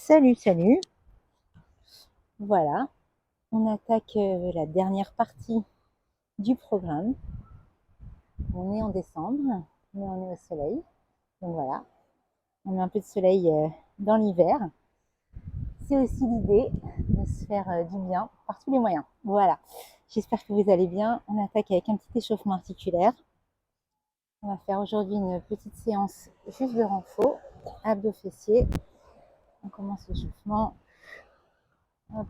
Salut, salut. Voilà, on attaque la dernière partie du programme. On est en décembre, mais on est au soleil. Donc voilà, on met un peu de soleil dans l'hiver. C'est aussi l'idée de se faire du bien par tous les moyens. Voilà, j'espère que vous allez bien. On attaque avec un petit échauffement articulaire. On va faire aujourd'hui une petite séance juste de renfort, abdos fessiers. On commence l'échauffement. Hop.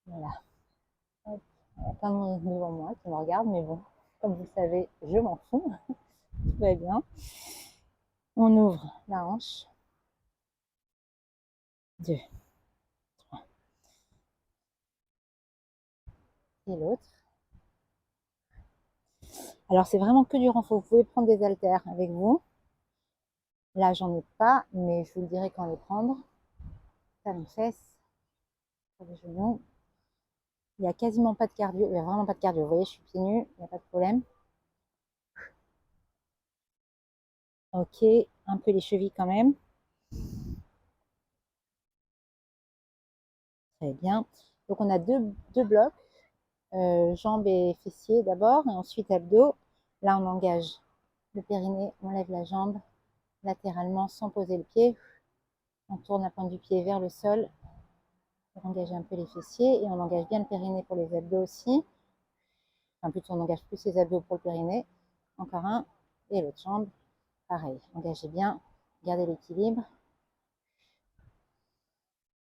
Voilà. Hop. Il y a plein de monde devant moi qui me regarde, mais bon, comme vous le savez, je m'en fous. Tout va bien. On ouvre la hanche. 2, 3. Et l'autre. Alors, c'est vraiment que du renfort. Vous pouvez prendre des haltères avec vous. Là, j'en ai pas, mais je vous le dirai quand les prendre. Talons fesses, sur les genoux. Il n'y a quasiment pas de cardio. Il n'y a vraiment pas de cardio. Vous voyez, je suis pieds nus. Il n'y a pas de problème. Ok. Un peu les chevilles quand même. Très bien. Donc, on a deux blocs. Jambes et fessiers d'abord. Et ensuite, abdos. Là, on engage le périnée. On lève la jambe latéralement sans poser le pied. On tourne la pointe du pied vers le sol pour engager un peu les fessiers et on engage bien le périnée pour les abdos aussi. Enfin, plutôt on engage plus les abdos pour le périnée. Encore un et l'autre jambe. Pareil, engagez bien, gardez l'équilibre.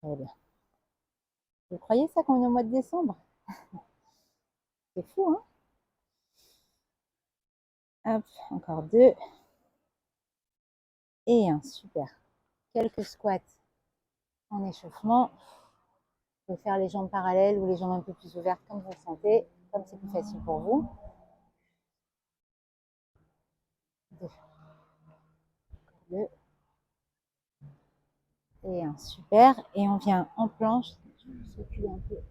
Très bien. Vous croyez ça qu'on est au mois de décembre? C'est fou, hein? Hop, encore 2 et un, super. Quelques squats en échauffement. Vous pouvez faire les jambes parallèles ou les jambes un peu plus ouvertes comme vous le sentez, comme c'est plus facile pour vous. 2, 2 et un, super. Et on vient en planche. Je vais circuler un peu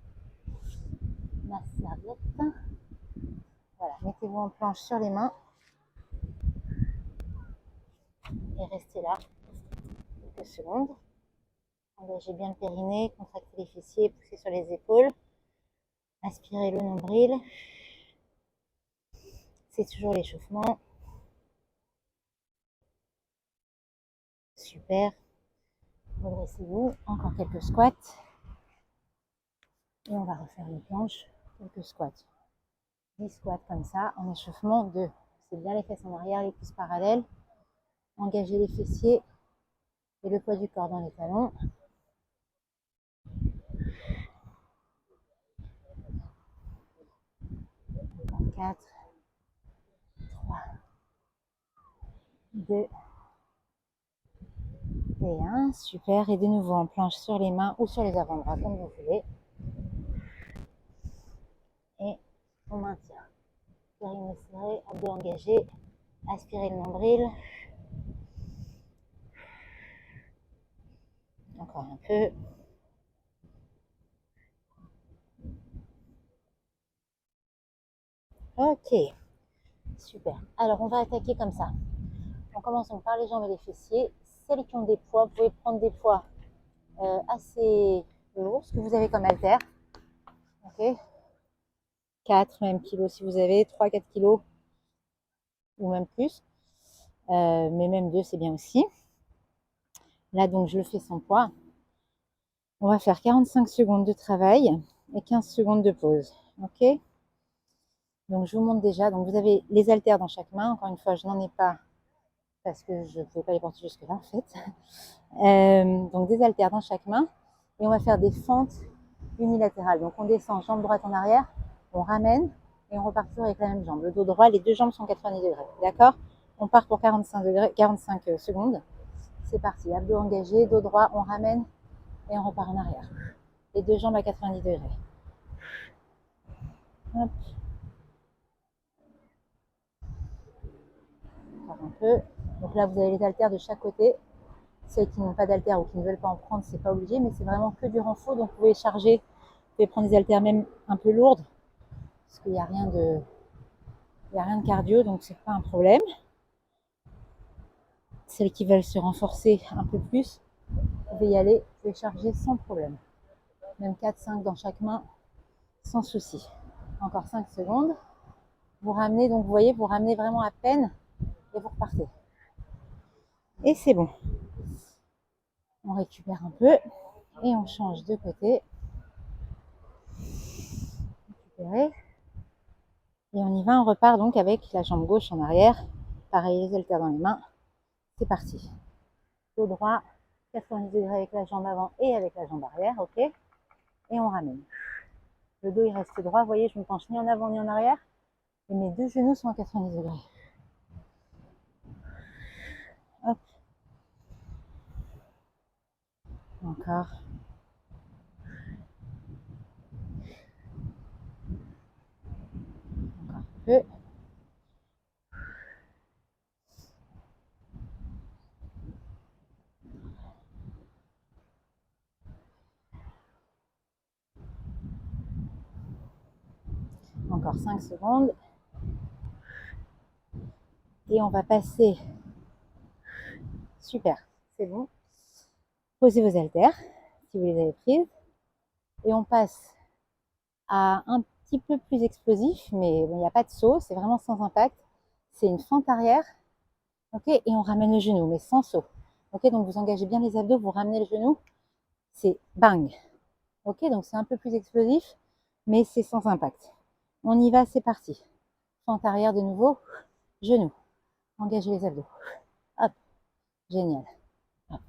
ma serviette. Voilà, mettez-vous en planche sur les mains et restez là quelques secondes. Engagez bien le périnée, contractez les fessiers, poussez sur les épaules. Aspirez le nombril. C'est toujours l'échauffement. Super. Redressez-vous. Encore quelques squats. Et on va refaire une planche. Quelques squats. 10 squats comme ça en échauffement 2. C'est bien les fesses en arrière, les cuisses parallèles. Engagez les fessiers et le poids du corps dans les talons. 4, 3, 2 et 1. Super. Et de nouveau en planche sur les mains ou sur les avant-bras comme vous voulez. Et on maintient. Périnée serré, abdos engagés. Aspirez le nombril. Encore un peu. Ok. Super. Alors, on va attaquer comme ça. On commence par les jambes et les fessiers. Celles qui ont des poids, vous pouvez prendre des poids assez lourds, ce que vous avez comme haltère. Ok. 4 même kilos si vous avez, 3-4 kilos ou même plus. Mais même 2, c'est bien aussi. Là, donc, je le fais sans poids. On va faire 45 secondes de travail et 15 secondes de pause. Ok. Donc, je vous montre déjà. Donc, vous avez les haltères dans chaque main. Encore une fois, je n'en ai pas parce que je ne pouvais pas les porter jusque-là, en fait. Donc, des haltères dans chaque main. Et on va faire des fentes unilatérales. Donc, on descend, jambe droite en arrière, on ramène et on repart toujours avec la même jambe. Le dos droit, les deux jambes sont 90 degrés. D'accord? On part pour 45 secondes. C'est parti. Abdos engagés, dos droit, on ramène et on repart en arrière. Les deux jambes à 90 degrés. Hop. Encore un peu. Donc là, vous avez les haltères de chaque côté. Celles qui n'ont pas d'haltères ou qui ne veulent pas en prendre, c'est pas obligé, mais c'est vraiment que du renfort. Donc vous pouvez charger, vous pouvez prendre des haltères même un peu lourdes, parce qu'il n'y a rien de cardio, donc c'est pas un problème. Celles qui veulent se renforcer un peu plus, vous pouvez y aller, vous pouvez charger sans problème. Même 4-5 dans chaque main, sans souci. Encore 5 secondes. Vous ramenez, donc vous voyez, vous ramenez vraiment à peine et vous repartez. Et c'est bon. On récupère un peu et on change de côté. Récupérer. Et on y va, on repart donc avec la jambe gauche en arrière. Pareil, les haltères dans les mains. C'est parti. Dos droit, 90 degrés avec la jambe avant et avec la jambe arrière, ok. Et on ramène. Le dos il reste droit, vous voyez, je ne me penche ni en avant ni en arrière. Et mes deux genoux sont à 90 degrés. Hop. Encore. Encore un peu. Encore 5 secondes. Et on va passer. Super, c'est bon. Posez vos haltères, si vous les avez prises. Et on passe à un petit peu plus explosif, mais bon, il n'y a pas de saut, c'est vraiment sans impact. C'est une fente arrière. Ok, et on ramène le genou, mais sans saut. Ok, donc vous engagez bien les abdos, vous ramenez le genou. C'est bang. Ok, donc c'est un peu plus explosif, mais c'est sans impact. On y va, c'est parti. Fente arrière de nouveau, genou. Engagez les abdos. Hop, génial. Hop.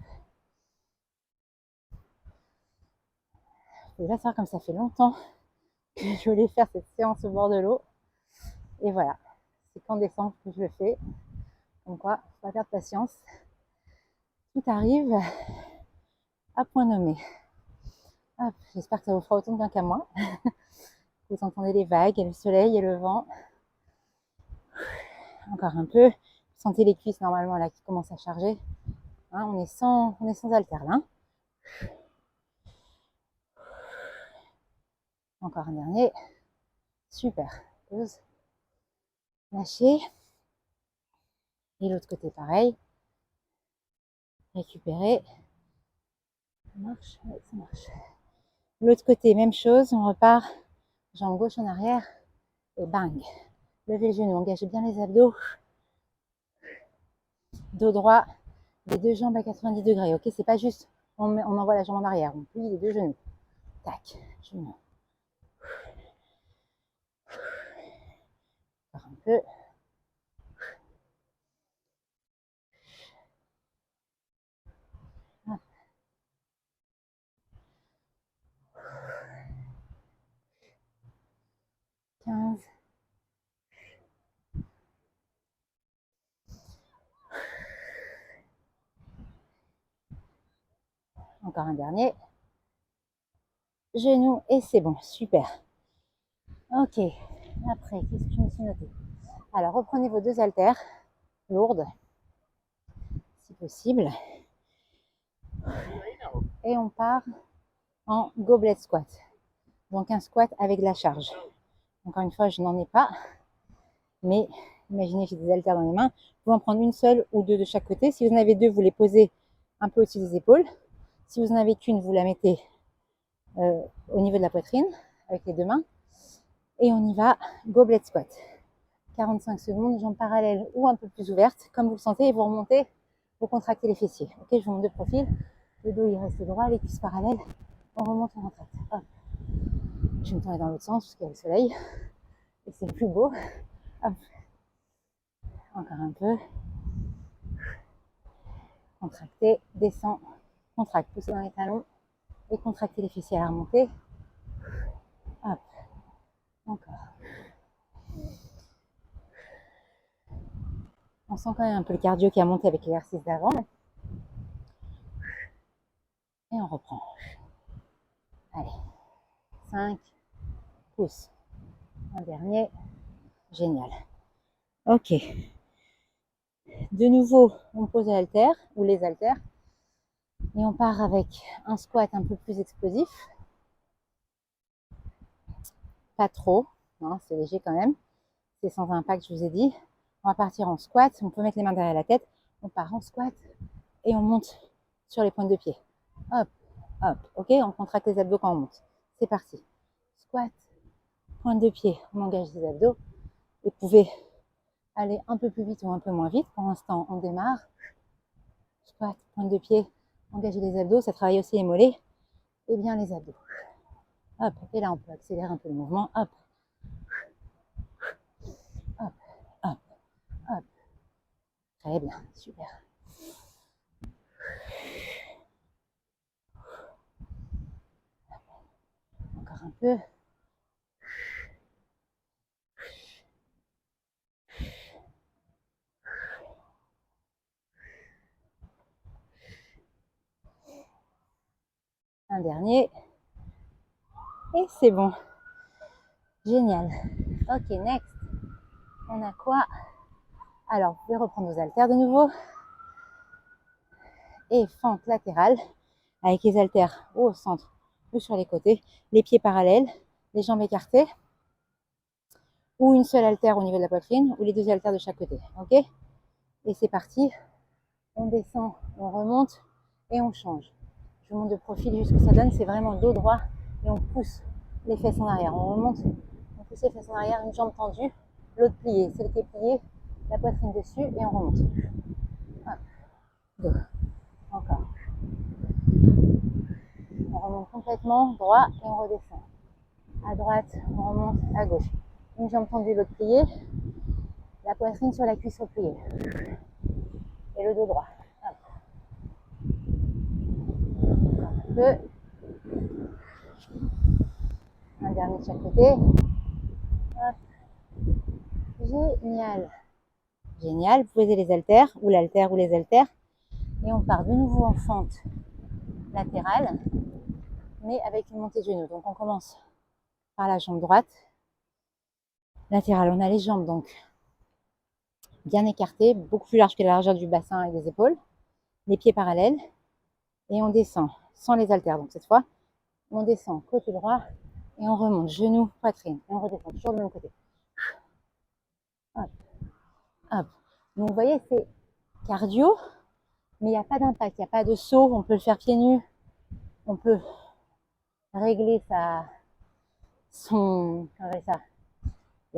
Et là, ça comme ça fait longtemps que je voulais faire cette séance au bord de l'eau. Et voilà, c'est qu'en décembre que je le fais. Comme quoi, faut pas perdre patience. Tout arrive à point nommé. Hop, j'espère que ça vous fera autant bien qu'à moi. Vous entendez les vagues et le soleil et le vent. Encore un peu. Vous sentez les cuisses normalement là qui commencent à charger. Hein, on est sans haltère là. Encore un dernier. Super. Pause. Lâchez. Et l'autre côté pareil. Récupérer. Ça marche? Oui, ça marche. L'autre côté, même chose. On repart. Jambe gauche en arrière. Et bang. Levez le genou. Engagez bien les abdos. Dos droit. Les deux jambes à 90 degrés. Ok, c'est pas juste on envoie la jambe en arrière. On plie les deux genoux. Tac. Genou. Encore un peu. Hop. 15. Encore un dernier. Genou et c'est bon, super. Ok, après, qu'est-ce que je me suis noté? Alors, reprenez vos deux haltères, lourdes, si possible. Et on part en goblet squat. Donc, un squat avec de la charge. Encore une fois, je n'en ai pas. Mais imaginez, j'ai des haltères dans les mains. Vous pouvez en prendre une seule ou deux de chaque côté. Si vous en avez deux, vous les posez un peu au-dessus des épaules. Si vous en avez qu'une, vous la mettez au niveau de la poitrine avec les deux mains. Et on y va, goblet squat. 45 secondes, jambes parallèles ou un peu plus ouvertes, comme vous le sentez, et vous remontez, vous contractez les fessiers. Ok, je vous montre de profil. Le dos, il reste droit, les cuisses parallèles. On remonte, on retraite. Hop. Je vais me tourner dans l'autre sens, parce qu'il y a le soleil. Et c'est le plus beau. Hop. Encore un peu. Contractez, descend, contracte, poussez dans les talons. Et contractez les fessiers à la remontée. Hop. Encore. On sent quand même un peu le cardio qui a monté avec l'exercice d'avant. Et on reprend. Allez. 5. Pousse. Un dernier. Génial. Ok. De nouveau, on pose l'haltère ou les haltères. Et on part avec un squat un peu plus explosif. Pas trop. Hein, c'est léger quand même. C'est sans impact, je vous ai dit. On va partir en squat. On peut mettre les mains derrière la tête. On part en squat et on monte sur les pointes de pied. Hop, hop, ok? On contracte les abdos quand on monte. C'est parti. Squat, pointe de pied, on engage les abdos. Vous pouvez aller un peu plus vite ou un peu moins vite. Pour l'instant, on démarre. Squat, pointe de pied, engager les abdos. Ça travaille aussi les mollets et bien les abdos. Hop, et là, on peut accélérer un peu le mouvement. Hop, hop, hop, hop. Très bien, super. Encore un peu. Un dernier. Et c'est bon. Génial. Ok, next. On a quoi? Alors, vous pouvez reprendre vos haltères de nouveau. Et fente latérale avec les haltères ou au centre ou sur les côtés. Les pieds parallèles, les jambes écartées. Ou une seule haltère au niveau de la poitrine ou les deux haltères de chaque côté. Ok? Et c'est parti. On descend, on remonte et on change. Je vous montre de profil juste ce que ça donne. C'est vraiment dos droit et on pousse les fesses en arrière. On remonte, on pousse les fesses en arrière, une jambe tendue, l'autre pliée. Celle qui est pliée, la poitrine dessus et on remonte. Hop, deux. Encore. On remonte complètement droit et on redescend. À droite, on remonte à gauche. Une jambe tendue, l'autre pliée. La poitrine sur la cuisse repliée. Et le dos droit. Hop. Encore un peu. Un dernier de chaque côté. Hop. Génial. Génial. Vous posez les haltères ou l'haltère ou les haltères. Et on part de nouveau en fente latérale, mais avec une montée de genoux. Donc on commence par la jambe droite. Latérale, on a les jambes donc bien écartées, beaucoup plus larges que la largeur du bassin et des épaules. Les pieds parallèles. Et on descend sans les haltères. Donc cette fois, on descend côté droit et on remonte genou, poitrine. Et on redescend toujours du même côté. Hop, hop. Donc vous voyez, c'est cardio, mais il n'y a pas d'impact, il n'y a pas de saut. On peut le faire pieds nus. On peut régler la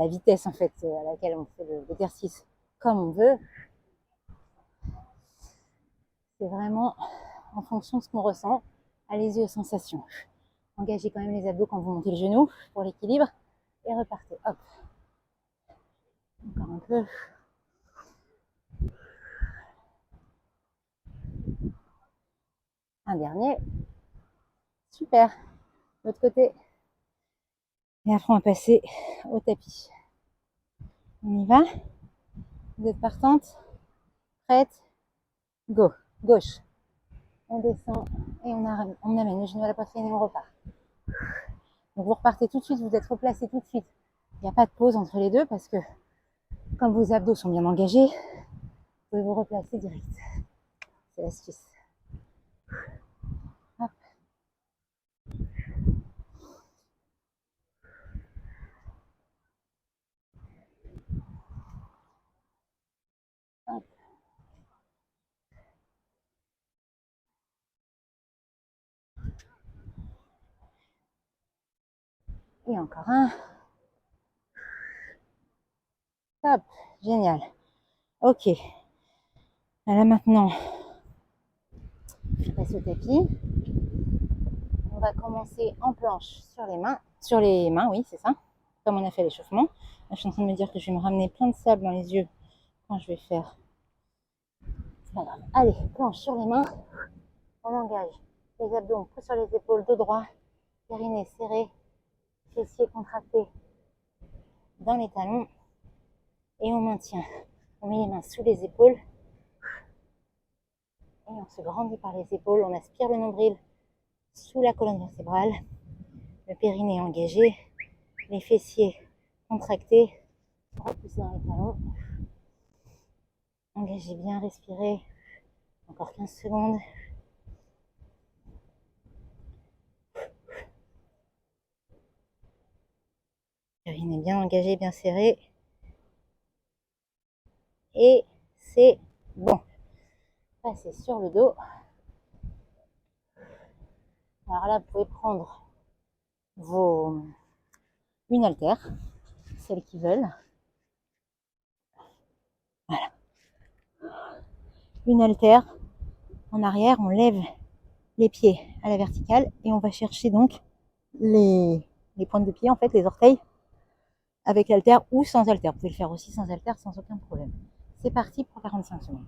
vitesse en fait à laquelle on fait l'exercice comme on veut. C'est vraiment en fonction de ce qu'on ressent. Allez-y aux sensations. Engagez quand même les abdos quand vous montez le genou pour l'équilibre et repartez. Hop. Encore un peu. Un dernier. Super. L'autre côté. Et après, on va passer au tapis. On y va. Vous êtes partante? Prête? Go. Gauche. On descend et on amène le genou à la poitrine et on repart. Donc vous repartez tout de suite, vous êtes replacé tout de suite. Il n'y a pas de pause entre les deux parce que comme vos abdos sont bien engagés, vous pouvez vous replacer direct. C'est l'astuce. Hop. Hop. Et encore un. Top. Génial. Ok. Là maintenant, je passe au tapis. On va commencer en planche sur les mains. Sur les mains, oui, c'est ça. Comme on a fait l'échauffement. Là, je suis en train de me dire que je vais me ramener plein de sable dans les yeux quand je vais faire. C'est pas grave. Allez, planche sur les mains. On engage les abdos, on pousse sur les épaules, dos droit, périnée serré, fessiers contractés dans les talons. Et on maintient. On met les mains sous les épaules. Et on se grandit par les épaules. On aspire le nombril sous la colonne vertébrale. Le périnée engagé. Les fessiers contractés. Repoussez dans les talons. Engagez bien, respirez. Encore 15 secondes. Périnée bien engagé, bien serré. Et c'est bon. Passez sur le dos. Alors là, vous pouvez prendre une haltère, celles qui veulent. Voilà. Une haltère. En arrière, on lève les pieds à la verticale et on va chercher donc les pointes de pied, en fait, les orteils, avec l'haltère ou sans haltère. Vous pouvez le faire aussi sans haltère, sans aucun problème. C'est parti pour 45 secondes.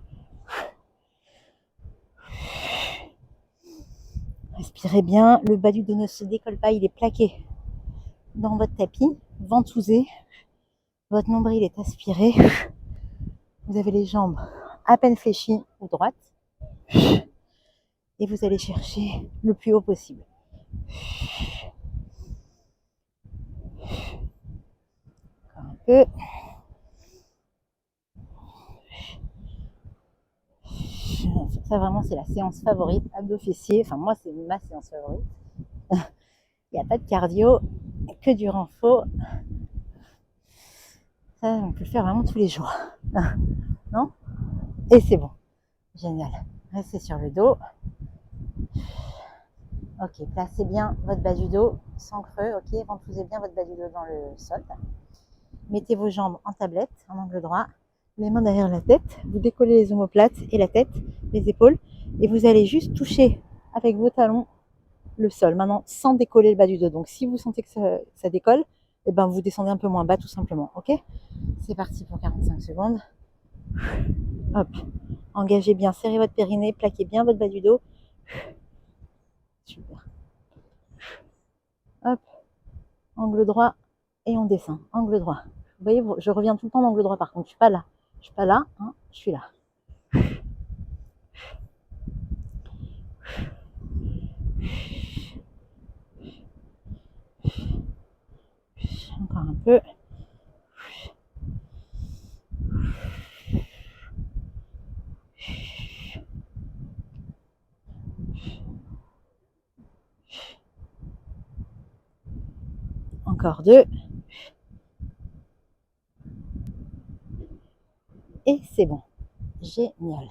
Respirez bien, le bas du dos ne se décolle pas, il est plaqué dans votre tapis, ventousé, votre nombril est aspiré, vous avez les jambes à peine fléchies ou droites, et vous allez chercher le plus haut possible. Encore un peu. Ça vraiment c'est la séance favorite, abdos fessiers, enfin moi c'est ma séance favorite. Il n'y a pas de cardio, que du renfort. Ça, on peut le faire vraiment tous les jours. Non? Et c'est bon. Génial. Restez sur le dos. Ok, placez bien votre bas du dos sans creux. Ok, ventousez bien votre bas du dos dans le sol. Mettez vos jambes en tablette, en angle droit. Les mains derrière la tête. Vous décollez les omoplates et la tête, les épaules. Et vous allez juste toucher avec vos talons le sol. Maintenant, sans décoller le bas du dos. Donc, si vous sentez que ça décolle, eh ben, vous descendez un peu moins bas tout simplement. Ok? C'est parti pour 45 secondes. Hop. Engagez bien, serrez votre périnée, plaquez bien votre bas du dos. Super. Hop. Angle droit et on descend. Angle droit. Vous voyez, je reviens tout le temps en angle droit par contre. Je suis pas là. Je suis pas là, hein, je suis là. Encore un peu. Encore deux. Et c'est bon. Génial.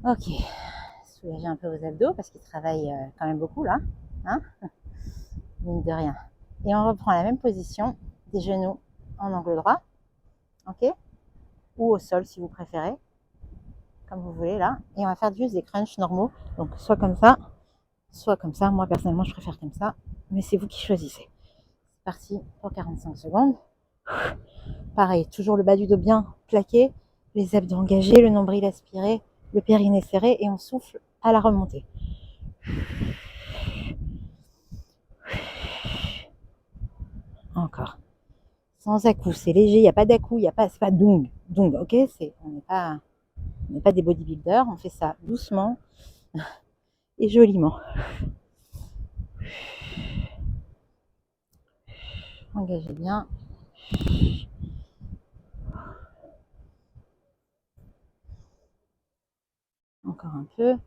Ok. Soulagez un peu vos abdos parce qu'ils travaillent quand même beaucoup là. Hein, mine de rien. Et on reprend la même position, des genoux en angle droit. Ok, ou au sol si vous préférez. Comme vous voulez là. Et on va faire juste des crunchs normaux. Donc soit comme ça, soit comme ça. Moi personnellement je préfère comme ça. Mais c'est vous qui choisissez. C'est parti pour 45 secondes. Pareil, toujours le bas du dos bien plaqué, les abdos engagés, le nombril aspiré, le périnée serré et on souffle à la remontée. Encore. Sans à-coups, c'est léger, il n'y a pas d'à-coups, c'est pas dung, ok, on n'est pas des bodybuilders, on fait ça doucement et joliment. Engagez bien. Encore un peu.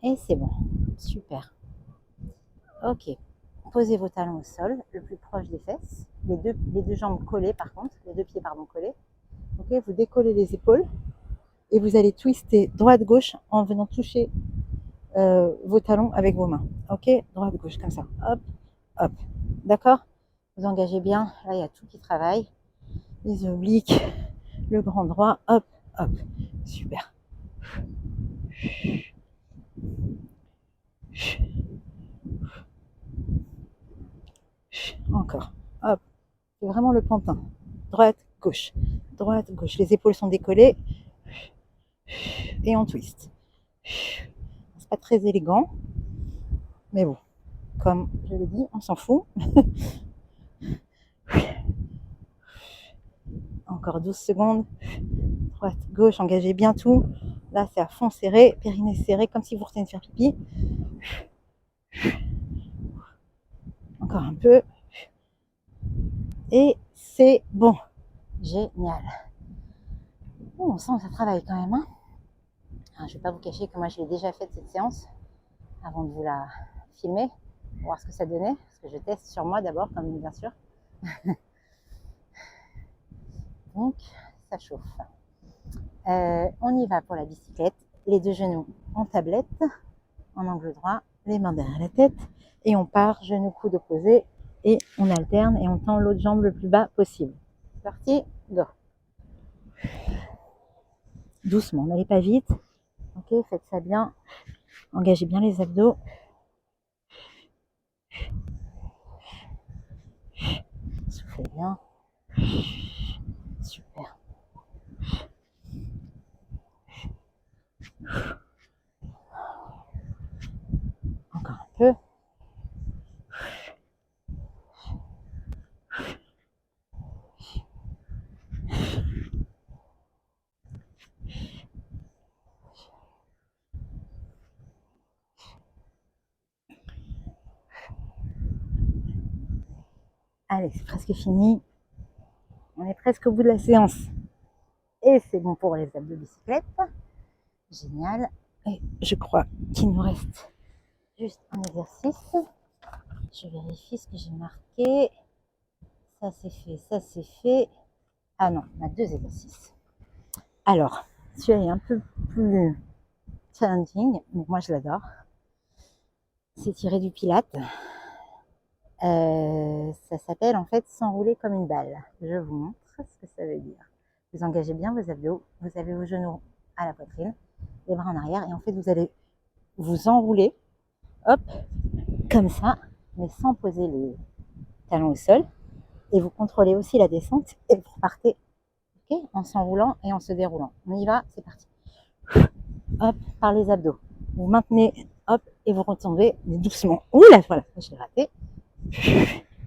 Et c'est bon. Super. Ok. Posez vos talons au sol, le plus proche des fesses. Les deux jambes collées par contre, les deux pieds pardon collés. Ok, vous décollez les épaules et vous allez twister droite-gauche en venant toucher vos talons avec vos mains. Ok, droite-gauche comme ça. Hop, hop. D'accord? Vous engagez bien. Là, il y a tout qui travaille. Les obliques, le grand droit. Hop, hop. Super. Encore. Hop. C'est vraiment le pantin. Droite, gauche. Droite, gauche. Les épaules sont décollées. Et on twist. C'est pas très élégant. Mais bon. Comme je l'ai dit, on s'en fout. Encore 12 secondes. Droite, gauche, engagez bien tout. Là, c'est à fond serré, périnée serré, comme si vous retenez de faire pipi. Encore un peu. Et c'est bon. Génial. On sent que ça travaille quand même. Hein. Alors, je ne vais pas vous cacher que moi, je l'ai déjà faite cette séance avant de vous la filmer pour voir ce que ça donnait. Parce que je teste sur moi d'abord, comme bien sûr. Donc, ça chauffe. On y va pour la bicyclette. Les deux genoux en tablette, en angle droit, les mains derrière la tête. Et on part, genoux, coude opposé. Et on alterne et on tend l'autre jambe le plus bas possible. C'est parti, go. Doucement, n'allez pas vite. Ok, faites ça bien. Engagez bien les abdos. Soufflez bien. Super. Encore un peu. Allez, c'est presque fini. On est presque au bout de la séance. Et c'est bon pour les abdos bicyclette. Génial. Et je crois qu'il nous reste juste un exercice. Je vérifie ce que j'ai marqué. Ça c'est fait, ça c'est fait. Ah non, on a deux exercices. Alors, celui-là est un peu plus challenging, mais moi je l'adore. C'est tiré du Pilate. Ça s'appelle en fait s'enrouler comme une balle. Je vous montre ce que ça veut dire. Vous engagez bien vos abdos, vous avez vos genoux à la poitrine, les bras en arrière, et en fait vous allez vous enrouler, hop, comme ça, mais sans poser les talons au sol, et vous contrôlez aussi la descente, et vous repartez, okay, en s'enroulant et en se déroulant. On y va, c'est parti. Hop, par les abdos. Vous maintenez, hop, et vous retombez, mais doucement. Ouh là, voilà, je l'ai raté.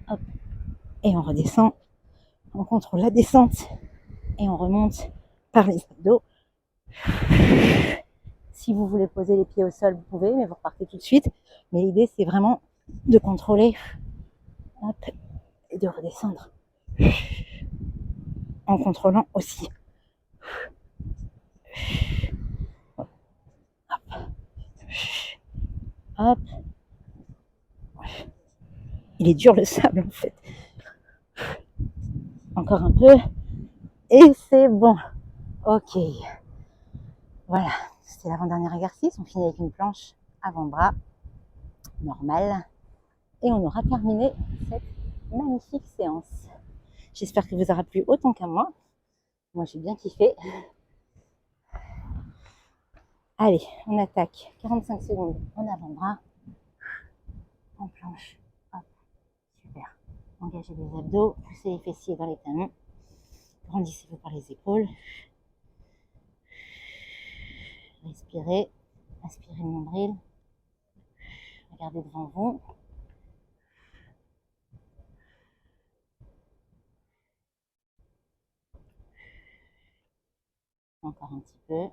Hop, et on redescend. On contrôle la descente et on remonte par les abdos. Si vous voulez poser les pieds au sol, vous pouvez, mais vous repartez tout de suite. Mais l'idée, c'est vraiment de contrôler, hop, et de redescendre en contrôlant aussi. Hop, hop. Il est dur le sable en fait. Encore un peu. Et c'est bon. Ok. Voilà. C'était l'avant-dernier exercice. On finit avec une planche avant-bras normale. Et on aura terminé cette magnifique séance. J'espère que vous aura plu autant qu'à moi. Moi, j'ai bien kiffé. Allez, on attaque. 45 secondes en avant-bras. En planche. Hop. Super. Engagez les abdos. Poussez les fessiers dans les talons. Grandissez-vous par les épaules. Respirez. Aspirez le nombril. Regardez devant vous. Encore un petit peu.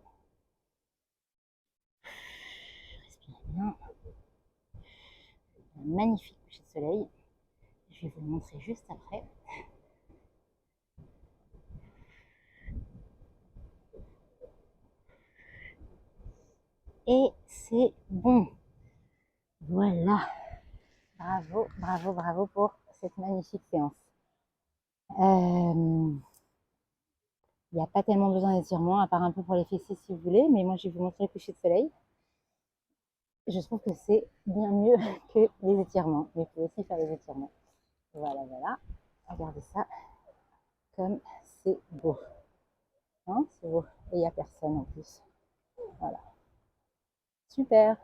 Respirez bien. Un magnifique coucher de soleil. Je vais vous le montrer juste après. Et c'est bon. Voilà. Bravo, bravo, bravo pour cette magnifique séance. Il n'y a pas tellement besoin d'étirement, à part un peu pour les fessiers si vous voulez, mais moi je vais vous montrer le coucher de soleil. Je trouve que c'est bien mieux que les étirements, mais il faut aussi faire les étirements. Voilà, voilà. Regardez ça, comme c'est beau. Hein, c'est beau. Et il n'y a personne en plus. Voilà. Super.